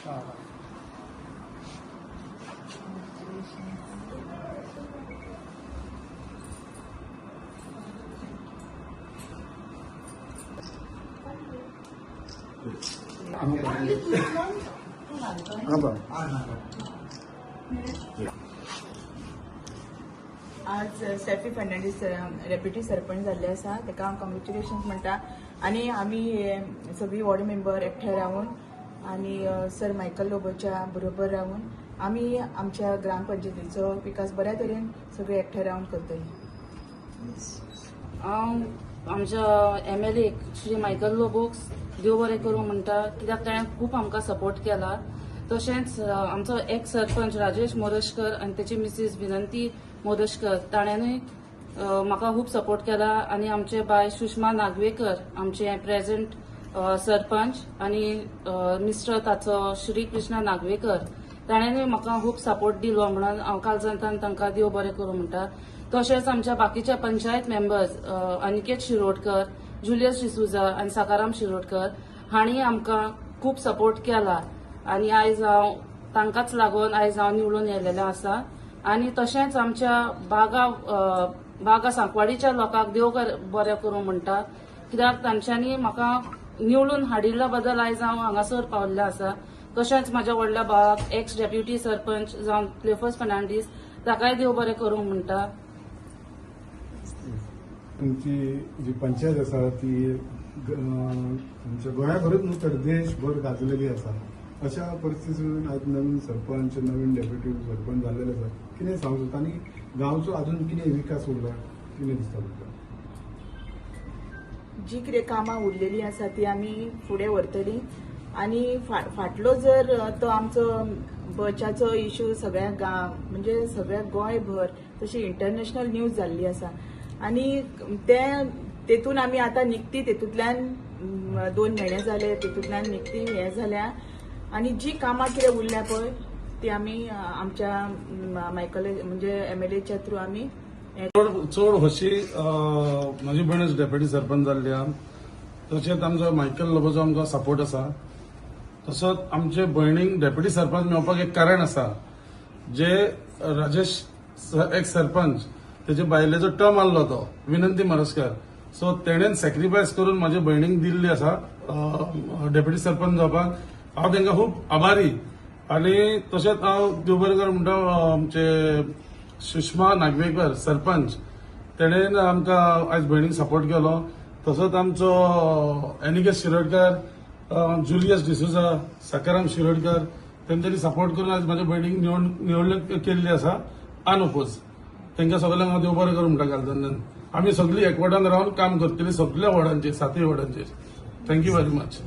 आज Steffi Fernandes deputy sarpanch जाल्ले आसा, ताका हांव कॉंग्रेच्युलेशन्स म्हणटा. आनी आमी सगळी वॉर्ड मेंबर एकठांय रावन आनी सर मायकल लोबोच्या बरोबर रावन आमी आमच्या ग्रामपंचायतीचो विकास बऱ्या तरेन सगळे एकठांय रावन करतली. हांव आमच्या MLA श्री मायकल लोबोक देव बरें करूं म्हणटा, कित्याक ताणें खूब आमकां सपोर्ट केला. तशेंच आमचो एक्स सरपंच राजेश मोरजकर आनी ताची मिसीस विनंती मोरजकर ताणेंनूय म्हाका खूब सपोर्ट केला. आनी आमचे बाय सुषमा नागवेकर आमचे प्रेझेंट सरपंच आनी मिस्टर ताचो श्री कृष्णा नागवेकर ताणेंनूय म्हाका खूब सपोर्ट दिलो म्हणून हांव काल सांगतान तांकां देव बरें करूं म्हणटा. तशेंच आमच्या बाकीच्या पंचायत मेंबर्स अनिकेत शिरोडकर, जुलियस डिसूजा आनी साकाराम शिरोडकर हांणी आमकां खूब सपोर्ट केला. आनी आयज हांव तांकांच लागून आयज हांव निवडून येयलेलें आसा. आनी तशेंच आमच्या बागा सांकवाडीच्या लोकांक देव बरें करूं म्हणटा, कित्याक तांच्यांनी म्हाका निवडून हाडिल्ल्या बद्दल आयज हांव हांगासर पावल्लें आसा. तशेंच म्हाज्या व्हडल्या भावाक एक्स डेप्युटी सरपंच जावन क्लेफस फर्नांडीस ताकाय देव बरें करूं म्हणटा. तुमची जी पंचायत आसा ती आमच्या गोंयाभरूच न्हू तर देशभर गाजलेली आसा. अशा परिस्थितींत आज नवीन सरपंच नवीन डेप्युटी सरपंच जाल्लेले आसा. कितें सांगूं शकता आनी गांवचो अजून कितें विकास उरला कितें दिसता तुमकां? जी कितें कामां उरलेलीं आसा ती आमी फुडें व्हरतलीं. आनी फाटलो जर तो आमचो बचाचो इश्यू सगळ्या म्हणजे सगळ्या गोंयभर तशी इंटरनॅशनल न्यूज जाल्ली आसा. आनी तेतून आमी आतां निकती तेतूंतल्यान 2 म्हयने जाले तेतूंतल्यान निकती हें जाल्या. आनी जी कामां कितें उरल्या पळय ती आमी आमच्या मायकल म्हणजे MLAच्या थ्रू आमी चड हरशी म्हाजी भयण डेप्युटी सरपंच जाल्ली आहा. तशेंच आमचो मायकल लोबोचो आमकां सपोर्ट आसा. तसोच आमचे भयणीक डेप्युटी सरपंच मेळपाक एक कारण आसा. जे राजेश एक्स सरपंच तेजे बायलेचो टर्म आसलो तो विनंती मोरजकर, सो तेणेन सॅक्रिफायस करून म्हाज्या भयणीक दिल्ली आसा डेप्युटी सरपंच जावपाक. हांव तांकां खूब आभारी. आनी तशेंच हांव देव बरें करूं म्हणटा आमचे सुषमा नागवेकर सरपंच तेणेन आमकां आयज भयणीक सपोर्ट केलो. तसोच आमचो अनिकेत शिरोडकर, जुलियस डिसूजा, साकाराम शिरोडकर तेंच्यांनी सपोर्ट करून आयज म्हाज्या भयणीक निवडणूक केल्ली आसा अनओपोज. तांकां सगळ्यांक हांव देव बरें करूं म्हणटा घालतना. आमी सगळीं एकवटान रावन काम करतलीं सगळ्या वॉर्डांचेर 7 वॉर्डांचेर. Thank you very much.